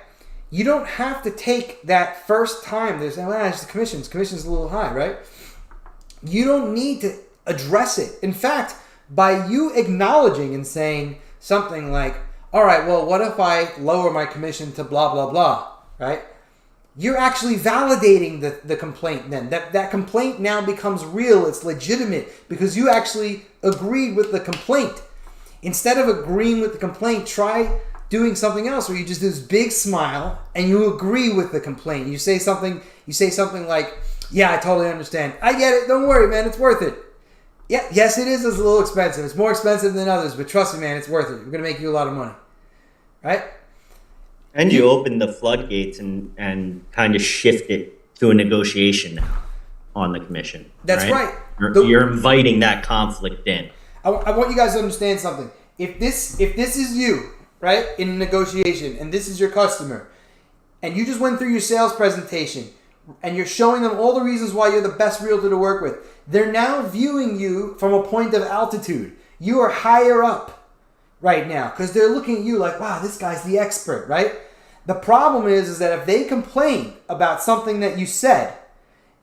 S1: You don't have to take that first time. They're saying, well, it's the commission's a little high, right? You don't need to address it. In fact, by you acknowledging and saying something like, all right, well, what if I lower my commission to blah, blah, blah, right? You're actually validating the complaint then. That complaint now becomes real. It's legitimate because you actually agreed with the complaint. Instead of agreeing with the complaint, try doing something else where you just do this big smile and you agree with the complaint. You say something like, yeah, I totally understand. I get it. Don't worry, man. It's worth it. Yeah, yes, it is. It's a little expensive. It's more expensive than others, but trust me, man, it's worth it. We're going to make you a lot of money. Right?
S2: And you open the floodgates and kind of shift it to a negotiation now on the commission.
S1: That's right.
S2: You're inviting that conflict in.
S1: I want you guys to understand something. If this is you, right, in a negotiation, and this is your customer, and you just went through your sales presentation, and you're showing them all the reasons why you're the best realtor to work with, they're now viewing you from a point of altitude. You are higher up right now because they're looking at you like, wow, this guy's the expert, right? The problem is that if they complain about something that you said,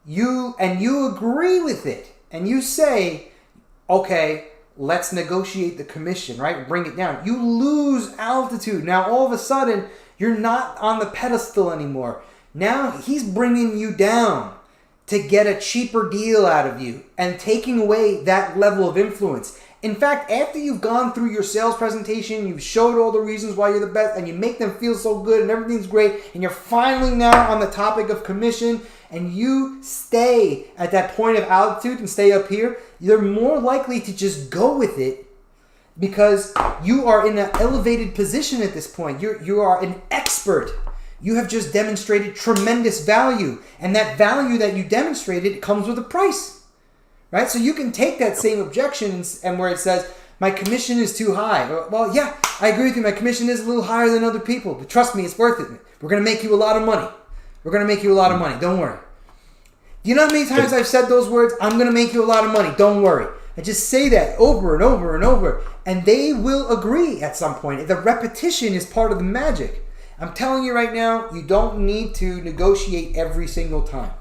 S1: you agree with it, and you say, okay, let's negotiate the commission, right? Bring it down. You lose altitude. Now, all of a sudden, you're not on the pedestal anymore. Now, he's bringing you down to get a cheaper deal out of you and taking away that level of influence. In fact, after you've gone through your sales presentation, you've showed all the reasons why you're the best, and you make them feel so good and everything's great, and you're finally now on the topic of commission, and you stay at that point of altitude and stay up here, you're more likely to just go with it because you are in an elevated position at this point. You are an expert. You have just demonstrated tremendous value, and that value that you demonstrated comes with a price. Right? So you can take that same objection and where it says, my commission is too high. Well, yeah, I agree with you. My commission is a little higher than other people. But trust me, it's worth it. We're going to make you a lot of money. We're going to make you a lot of money. Don't worry. Do you know how many times I've said those words? I'm going to make you a lot of money. Don't worry. I just say that over and over and over. And they will agree at some point. The repetition is part of the magic. I'm telling you right now, you don't need to negotiate every single time.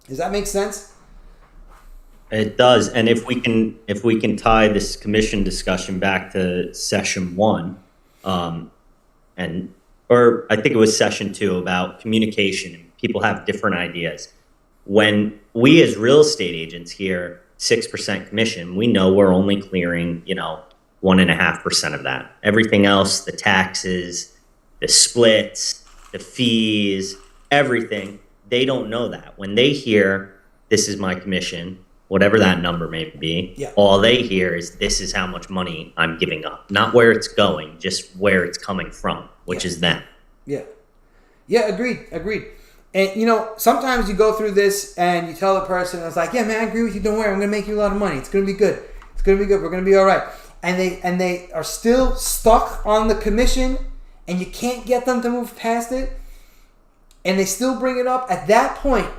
S1: Does that make sense?
S2: It does, and if we can tie this commission discussion back to session 1, or I think it was session 2 about communication. People have different ideas. When we as real estate agents hear 6% commission, we know we're only clearing, 1.5% of that. Everything else, the taxes, the splits, the fees, everything, they don't know that. When they hear, this is my commission, whatever that number may be, all they hear is, this is how much money I'm giving up. Not where it's going, just where it's coming from, which is them.
S1: Yeah. Yeah, agreed. And, sometimes you go through this and you tell the person, it's like, yeah, man, I agree with you. Don't worry. I'm going to make you a lot of money. It's going to be good. We're going to be all right. And they are still stuck on the commission and you can't get them to move past it. And they still bring it up. At that point,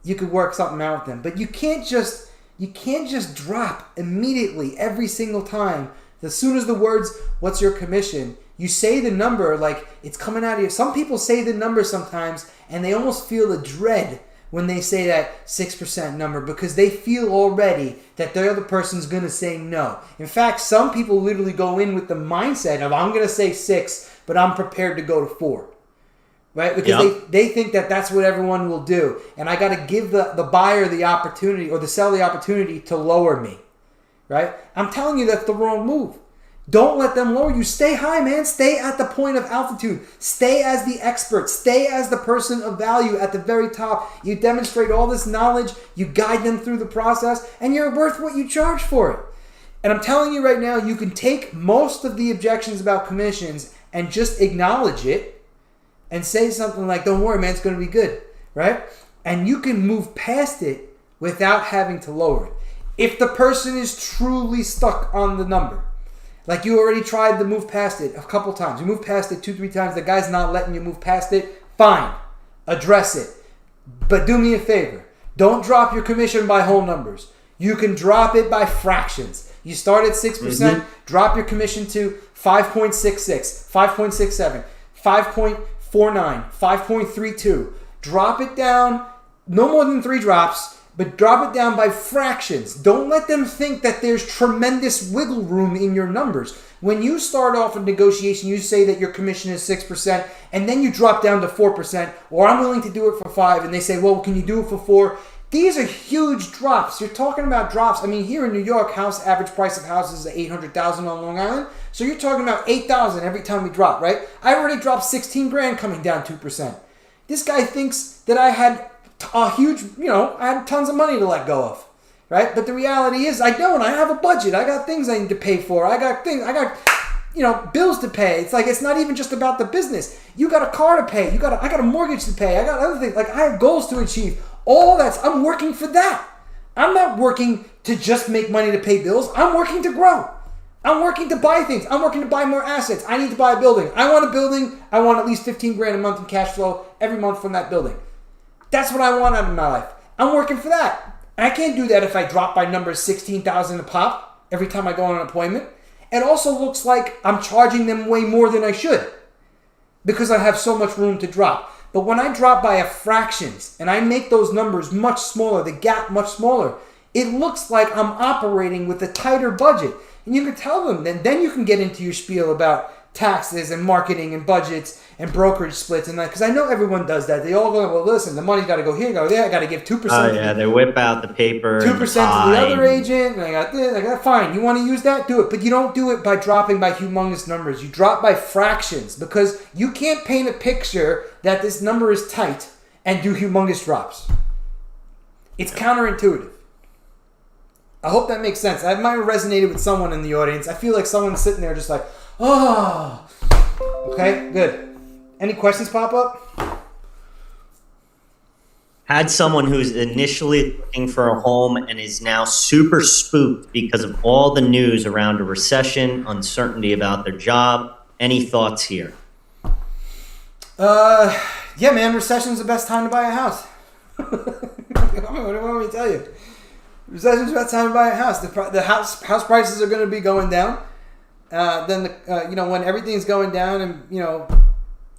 S1: you could work something out with them. But you can't just drop immediately every single time. As soon as the words, what's your commission? You say the number like it's coming out of you. Some people say the number sometimes and they almost feel a dread when they say that 6% number because they feel already that the other person's going to say no. In fact, some people literally go in with the mindset of I'm going to say 6, but I'm prepared to go to 4. Right? Because they think that that's what everyone will do. And I got to give the buyer the opportunity or the seller the opportunity to lower me. Right? I'm telling you that's the wrong move. Don't let them lower you. Stay high, man. Stay at the point of altitude. Stay as the expert. Stay as the person of value at the very top. You demonstrate all this knowledge. You guide them through the process. And you're worth what you charge for it. And I'm telling you right now, you can take most of the objections about commissions and just acknowledge it and say something like, don't worry, man, it's going to be good. Right? And you can move past it without having to lower it. If the person is truly stuck on the number, like you already tried to move past it a couple times. You moved past it 2-3 times. The guy's not letting you move past it. Fine. Address it. But do me a favor. Don't drop your commission by whole numbers. You can drop it by fractions. You start at 6%, drop your commission to 5.66, 5.67, 5.49, 5.32. Drop it down, no more than 3 drops, but drop it down by fractions. Don't let them think that there's tremendous wiggle room in your numbers. When you start off a negotiation, you say that your commission is 6%, and then you drop down to 4%, or I'm willing to do it for 5, and they say, well, can you do it for 4? These are huge drops. You're talking about drops. I mean, here in New York, average price of houses is $800,000 on Long Island. So you're talking about $8,000 every time we drop, right? I already dropped $16,000 coming down 2%. This guy thinks that I had a huge, I had tons of money to let go of, right? But the reality is I don't. I have a budget. I got things I need to pay for. I got bills to pay. It's like, it's not even just about the business. You got a car to pay. I got a mortgage to pay. I got other things. Like, I have goals to achieve. All I'm working for that. I'm not working to just make money to pay bills. I'm working to grow. I'm working to buy things. I'm working to buy more assets. I need to buy a building. I want a building. I want at least $15,000 a month in cash flow every month from that building. That's what I want out of my life. I'm working for that. And I can't do that if I drop by numbers $16,000 a pop every time I go on an appointment. It also looks like I'm charging them way more than I should because I have so much room to drop. But when I drop by a fractions and I make those numbers much smaller, the gap much smaller, it looks like I'm operating with a tighter budget. And you can tell them, then you can get into your spiel about taxes and marketing and budgets and brokerage splits and that, because I know everyone does that. They all go, well, listen, the money's got to go here, go there. I got to give 2%.
S2: Oh yeah, they whip out the paper.
S1: 2% to the other agent. And I got this. I got fine. You want to use that? Do it. But you don't do it by dropping by humongous numbers. You drop by fractions because you can't paint a picture that this number is tight and do humongous drops. It's counterintuitive. I hope that makes sense. I might have resonated with someone in the audience. I feel like someone's sitting there just like, oh. Okay, good. Any questions pop up?
S2: Had someone who's initially looking for a home and is now super spooked because of all the news around a recession, uncertainty about their job. Any thoughts here?
S1: Yeah, man, recession's the best time to buy a house. What do you want me to tell you? Recession's the best time to buy a house. The house prices are going to be going down. Then when everything's going down and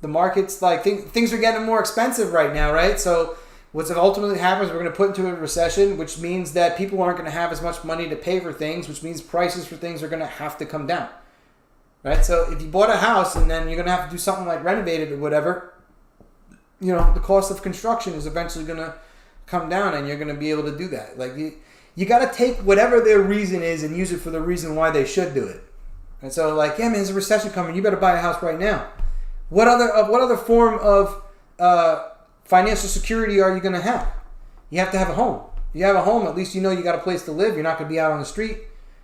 S1: the market's like things are getting more expensive right now, right? So what's ultimately happens, we're going to put into a recession, which means that people aren't going to have as much money to pay for things, which means prices for things are going to have to come down. right? So if you bought a house and then you're going to have to do something like renovate it or whatever, the cost of construction is eventually going to come down and you're going to be able to do that. Like you got to take whatever their reason is and use it for the reason why they should do it. And so like, yeah, man, there's a recession coming. You better buy a house right now. What other form of financial security are you going to have? You have to have a home. If you have a home, at least you know you got a place to live. You're not going to be out on the street.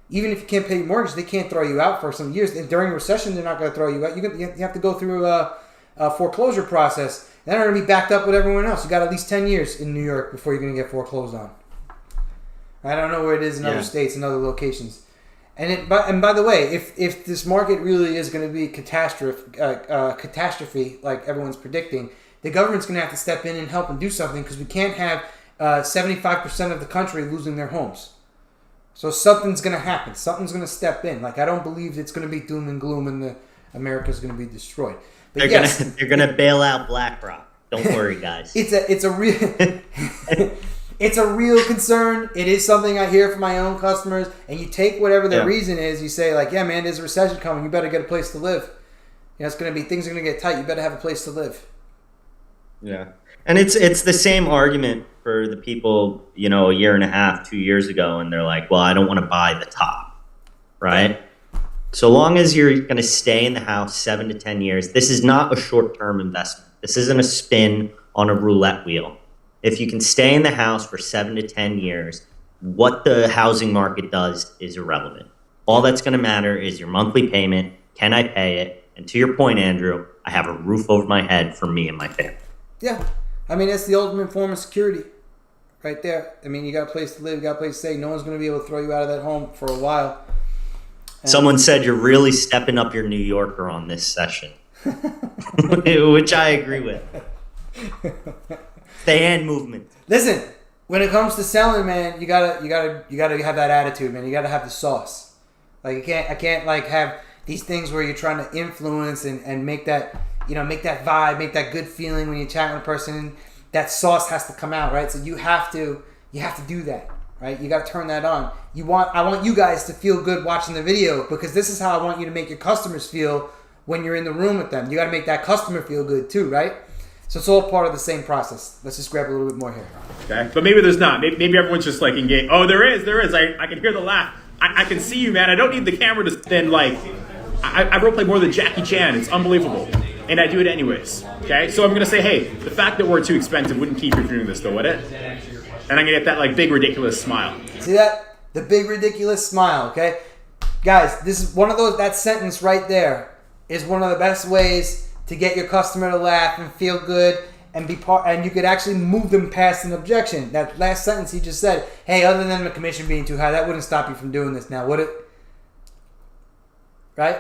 S1: Even if you can't pay your mortgage, they can't throw you out for some years. And during a recession, they're not going to throw you out. You have to go through a foreclosure process. And they're going to be backed up with everyone else. You got at least 10 years in New York before you're going to get foreclosed on. I don't know where it is in other states and other locations. And by the way, if this market really is going to be catastrophe like everyone's predicting, the government's going to have to step in and help and do something because we can't have 75% of the country losing their homes. So something's going to happen. Something's going to step in. Like I don't believe it's going to be doom and gloom and America's going to be destroyed. But
S2: they're gonna bail out BlackRock. Don't worry, guys.
S1: It's a real it's a real concern. It is something I hear from my own customers. And you take whatever the reason is. You say like, yeah, man, there's a recession coming. You better get a place to live. It's gonna be things are gonna get tight. You better have a place to live.
S2: Yeah, and it's the same argument for the people a year and a half, 2 years ago, and they're like, well, I don't want to buy the top, right? So long as you're going to stay in the house 7 to 10 years, this is not a short-term investment. This isn't a spin on a roulette wheel. If you can stay in the house for 7 to 10 years, what the housing market does is irrelevant. All that's going to matter is your monthly payment. Can I pay it? And to your point, Andrew, I have a roof over my head for me and my family.
S1: Yeah. I mean, that's the ultimate form of security right there. I mean, you got a place to live, you got a place to stay. No one's going to be able to throw you out of that home for a while.
S2: Someone said you're really stepping up your New Yorker on this session, which I agree with. The hand movement.
S1: Listen, when it comes to selling, man, you gotta have that attitude, man. You gotta have the sauce. Like I can't like have these things where you're trying to influence and make that make that vibe, make that good feeling when you chat with a person. That sauce has to come out, right? So you have to do that. Right, you got to turn that on. I want you guys to feel good watching the video because this is how I want you to make your customers feel when you're in the room with them. You got to make that customer feel good too, right? So it's all part of the same process. Let's just grab a little bit more here.
S4: Okay, but maybe there's not. Maybe everyone's just like engaged. Oh, there is. I can hear the laugh. I can see you, man. I don't need the camera to then like. I roleplay more than Jackie Chan. It's unbelievable, and I do it anyways. Okay, so I'm gonna say, hey, the fact that we're too expensive wouldn't keep you from doing this, though, would it? And I'm going to get that like big ridiculous smile.
S1: See that? The big ridiculous smile, okay? Guys, this is one of those, that sentence right there is one of the best ways to get your customer to laugh and feel good and be part, and you could actually move them past an objection. That last sentence he just said, hey, other than the commission being too high, that wouldn't stop you from doing this now, would it? Right?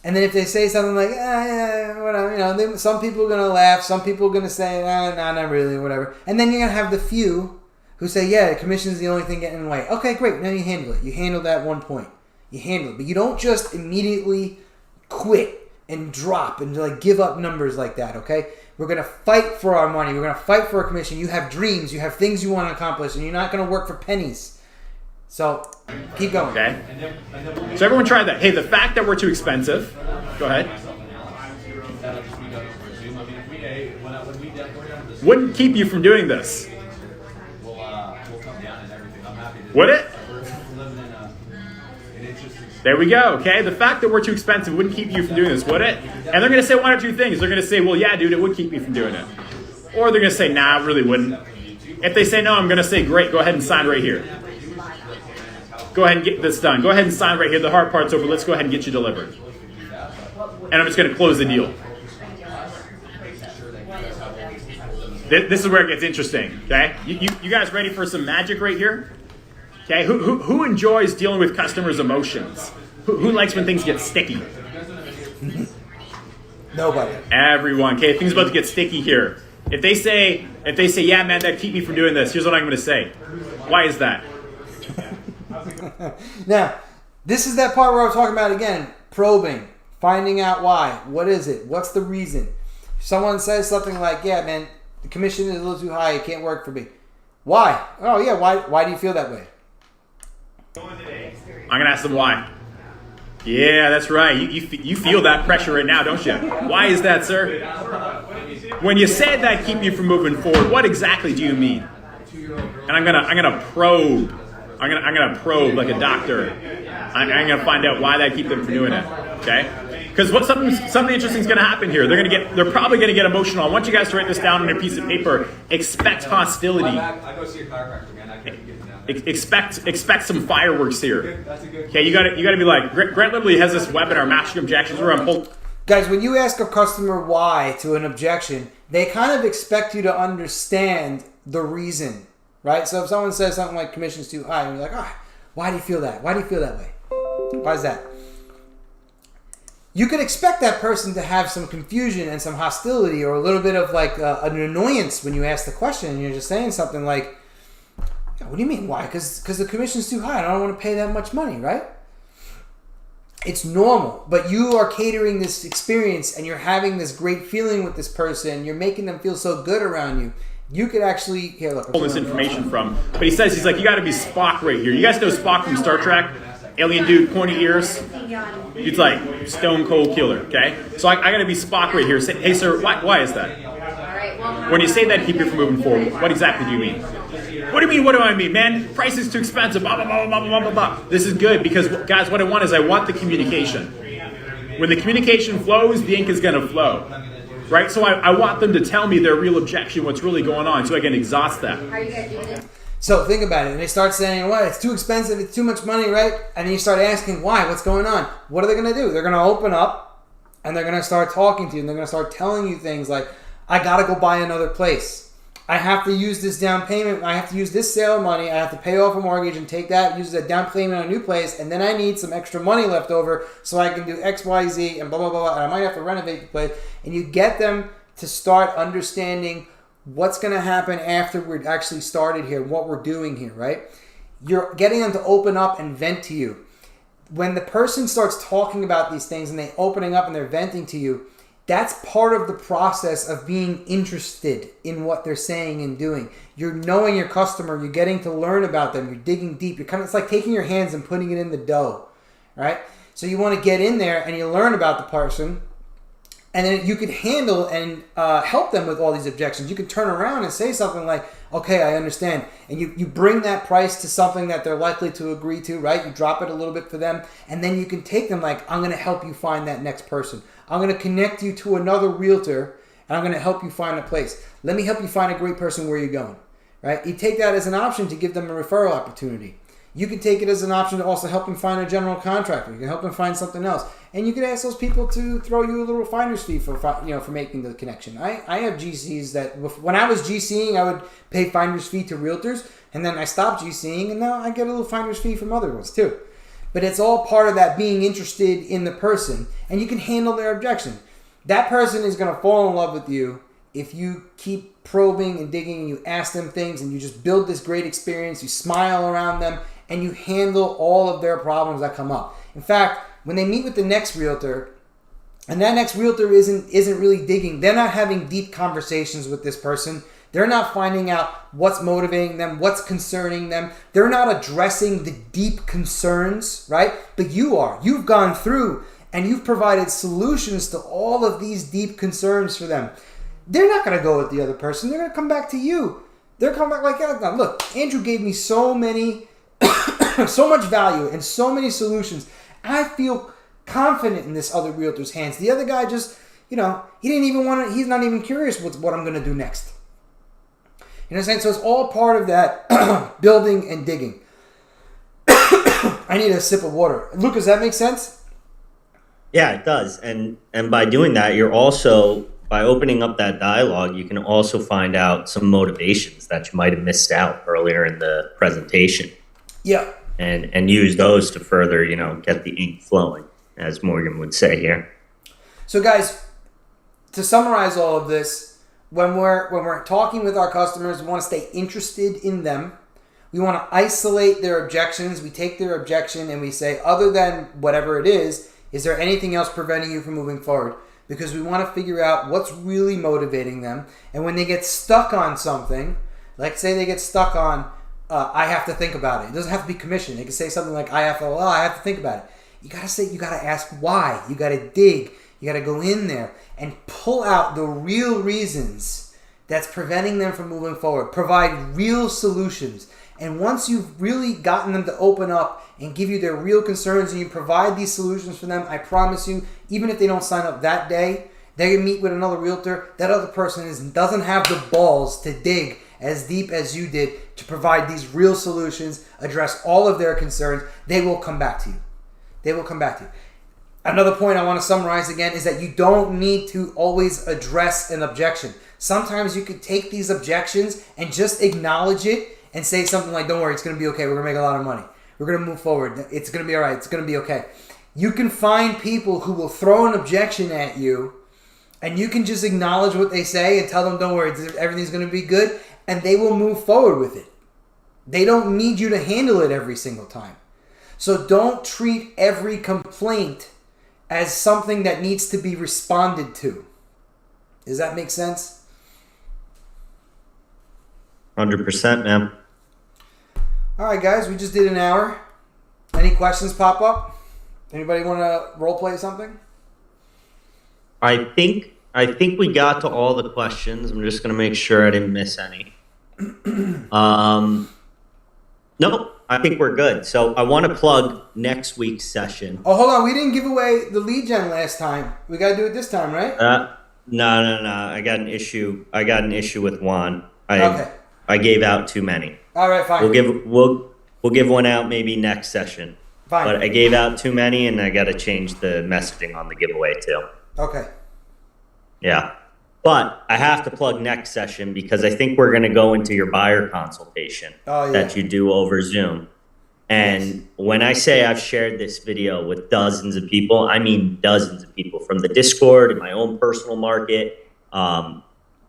S1: And then if they say something like, yeah, whatever, some people are going to laugh, some people are going to say, nah, not really, whatever. And then you're going to have the few who say, yeah, the commission is the only thing getting in the way. Okay, great. Now you handle it. You handle that one point. You handle it. But you don't just immediately quit and drop and like give up numbers like that, okay? We're going to fight for our money. We're going to fight for a commission. You have dreams. You have things you want to accomplish, and you're not going to work for pennies. So keep going.
S4: Okay. So everyone try that. Hey, the fact that we're too expensive. Go ahead. Wouldn't keep you from doing this. Would it? There we go, okay? The fact that we're too expensive wouldn't keep you from doing this, would it? And they're going to say one or two things. They're going to say, well, yeah, dude, it would keep me from doing it. Or they're going to say, nah, it really wouldn't. If they say no, I'm going to say, great, go ahead and sign right here. Go ahead and get this done. Go ahead and sign right here. The hard part's over. Let's go ahead and get you delivered. And I'm just going to close the deal. This is where it gets interesting, okay? You guys ready for some magic right here? Okay, who enjoys dealing with customers' emotions? Who likes when things get sticky?
S1: Nobody.
S4: Everyone. Okay, things about to get sticky here. If they say, yeah, man, that'd keep me from doing this. Here's what I'm going to say. Why is that?
S1: Now, this is that part where I'm talking about again, probing, finding out why. What is it? What's the reason? If someone says something like, yeah, man, the commission is a little too high. It can't work for me. Why? Oh, yeah. Why do you feel that way?
S4: I'm going to ask them why. Yeah, that's right. You feel that pressure right now, don't you? Why is that, sir? When you said that keep you from moving forward, what exactly do you mean? And I'm gonna probe. I'm gonna probe like a doctor. I'm gonna find out why that keep them from doing it. Okay? Because something interesting is gonna happen here. They're probably gonna get emotional. I want you guys to write this down on a piece of paper. Expect hostility.
S6: I go see a chiropractor, man. I can't get it now.
S4: Expect some fireworks here. Okay, you gotta be like Grant literally has this webinar, Mastering Objections, where I'm
S1: Guys, when you ask a customer why to an objection, they kind of expect you to understand the reason, right? So if someone says something like commission's too high, and you're like, why do you feel that? Why do you feel that way? Why is that? You could expect that person to have some confusion and some hostility or a little bit of like an annoyance when you ask the question and you're just saying something like, yeah, what do you mean? Why? Because the commission's too high and I don't want to pay that much money, right? It's normal, but you are catering this experience and you're having this great feeling with this person. You're making them feel so good around you. You could actually
S4: pull this information from. But he's like, you got to be Spock right here. You guys know Spock from Star Trek? Alien dude, pointy ears. He's like stone cold killer. Okay, so I got to be Spock right here. Say, hey sir, why is that? When you say that, keep you from moving forward. What exactly do you mean? What do you mean? What do I mean, man? Price is too expensive. Blah, blah, blah, blah, blah, blah, blah. This is good because, guys, what I want is I want the communication. When the communication flows, the ink is going to flow. Right? So I want them to tell me their real objection, what's really going on, so I can exhaust that.
S5: How are you guys doing this?
S1: So think about it. And they start saying, well, it's too expensive. It's too much money, right? And then you start asking, why? What's going on? What are they going to do? They're going to open up and they're going to start talking to you. And they're going to start telling you things like, I got to go buy another place. I have to use this down payment. I have to use this sale money. I have to pay off a mortgage and take that, use that down payment on a new place. And then I need some extra money left over so I can do X, Y, Z and blah, blah, blah. And I might have to renovate the place. And you get them to start understanding what's going to happen after we're actually started here, what we're doing here, right? You're getting them to open up and vent to you. When the person starts talking about these things and they're opening up and they're venting to you, that's part of the process of being interested in what they're saying and doing. You're knowing your customer. You're getting to learn about them. You're digging deep. It's like taking your hands and putting it in the dough, right? So you want to get in there and you learn about the person, and then you can handle and help them with all these objections. You can turn around and say something like, okay, I understand. And you bring that price to something that they're likely to agree to, right? You drop it a little bit for them, and then you can take them like, I'm going to help you find that next person. I'm going to connect you to another realtor, and I'm going to help you find a place. Let me help you find a great person where you're going, right? You take that as an option to give them a referral opportunity. You can take it as an option to also help them find a general contractor. You can help them find something else. And you can ask those people to throw you a little finder's fee for making the connection. I have GCs that, when I was GCing, I would pay finder's fee to realtors, and then I stopped GCing, and now I get a little finder's fee from other ones too. But it's all part of that being interested in the person, and you can handle their objection. That person is going to fall in love with you if you keep probing and digging, and you ask them things, and you just build this great experience, you smile around them, and you handle all of their problems that come up. In fact, when they meet with the next realtor, and that next realtor isn't really digging, they're not having deep conversations with this person. They're not finding out what's motivating them, what's concerning them. They're not addressing the deep concerns, right? But you are. You've gone through and you've provided solutions to all of these deep concerns for them. They're not going to go with the other person. They're going to come back to you. They're coming back like, yeah, look, Andrew gave me so much value and so many solutions. I feel confident in this other realtor's hands. The other guy just, he didn't even want to, he's not even curious what I'm going to do next. You know what I'm saying? So it's all part of that building and digging. I need a sip of water. Luke, does that make sense?
S2: Yeah, it does. And by doing that, you're also, by opening up that dialogue, you can also find out some motivations that you might have missed out earlier in the presentation.
S1: Yeah.
S2: And use those to further, get the ink flowing, as Morgan would say here.
S1: So guys, to summarize all of this, when we're talking with our customers, we want to stay interested in them. We want to isolate their objections. We take their objection and we say, other than whatever it is there anything else preventing you from moving forward? Because we want to figure out what's really motivating them. And when they get stuck on something, like say they get stuck on, I have to think about it. It doesn't have to be commission. They can say something like, I have to think about it. you gotta ask why. You gotta dig. You gotta go in there and pull out the real reasons that's preventing them from moving forward. Provide real solutions. And once you've really gotten them to open up and give you their real concerns and you provide these solutions for them, I promise you, even if they don't sign up that day, they can meet with another realtor. That other person doesn't have the balls to dig as deep as you did to provide these real solutions, address all of their concerns. They will come back to you. They will come back to you. Another point I want to summarize again is that you don't need to always address an objection. Sometimes you could take these objections and just acknowledge it and say something like, don't worry, it's going to be okay. We're going to make a lot of money. We're going to move forward. It's going to be all right. It's going to be okay. You can find people who will throw an objection at you, and you can just acknowledge what they say and tell them, don't worry, everything's going to be good, and they will move forward with it. They don't need you to handle it every single time. So don't treat every complaint as something that needs to be responded to. Does that make sense?
S2: 100%, man.
S1: All right, guys, we just did an hour. Any questions pop up? Anybody want to role play something?
S2: I think we got to all the questions. I'm just going to make sure I didn't miss any. No, I think we're good. So I want to plug next week's session.
S1: Oh, hold on. We didn't give away the lead gen last time. We got to do it this time, right?
S2: No. I got an issue. With Juan.
S1: Okay.
S2: I gave out too many.
S1: All right, fine.
S2: We'll give one out maybe next session.
S1: Fine.
S2: But I gave out too many, and I got to change the messaging on the giveaway too.
S1: Okay.
S2: Yeah. But I have to plug next session because I think we're going to go into your buyer consultation that you do over Zoom. And when I say I've shared this video with dozens of people, I mean dozens of people from the Discord and my own personal market.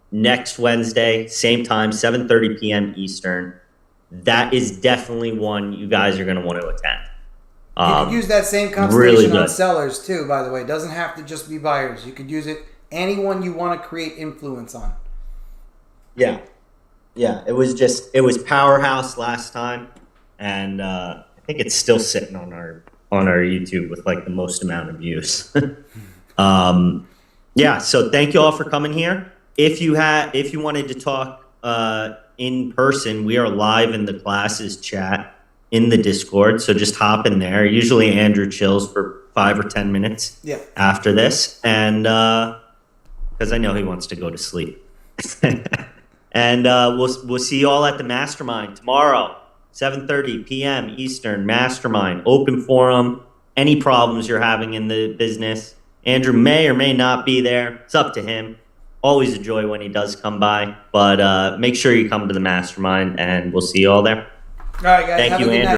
S2: Next Wednesday, same time, 7:30 p.m. Eastern. That is definitely one you guys are going to want to attend.
S1: You could use that same consultation on sellers too, by the way. It doesn't have to just be buyers. You could use it anyone you want to create influence on.
S2: Yeah. It was Powerhouse last time, and I think it's still sitting on our YouTube with like the most amount of views. So thank you all for coming here. If you wanted to talk in person, we are live in the classes chat in the Discord, so just hop in there. Usually Andrew chills for 5 or 10 minutes after this, and because I know he wants to go to sleep. And we'll see you all at the mastermind tomorrow, 7:30 p.m. Eastern. Mastermind, open forum. Any problems you're having in the business, Andrew may or may not be there. It's up to him. Always a joy when he does come by, but make sure you come to the mastermind, and we'll see you all there.
S1: All right, guys.
S2: Thank you, Andrew.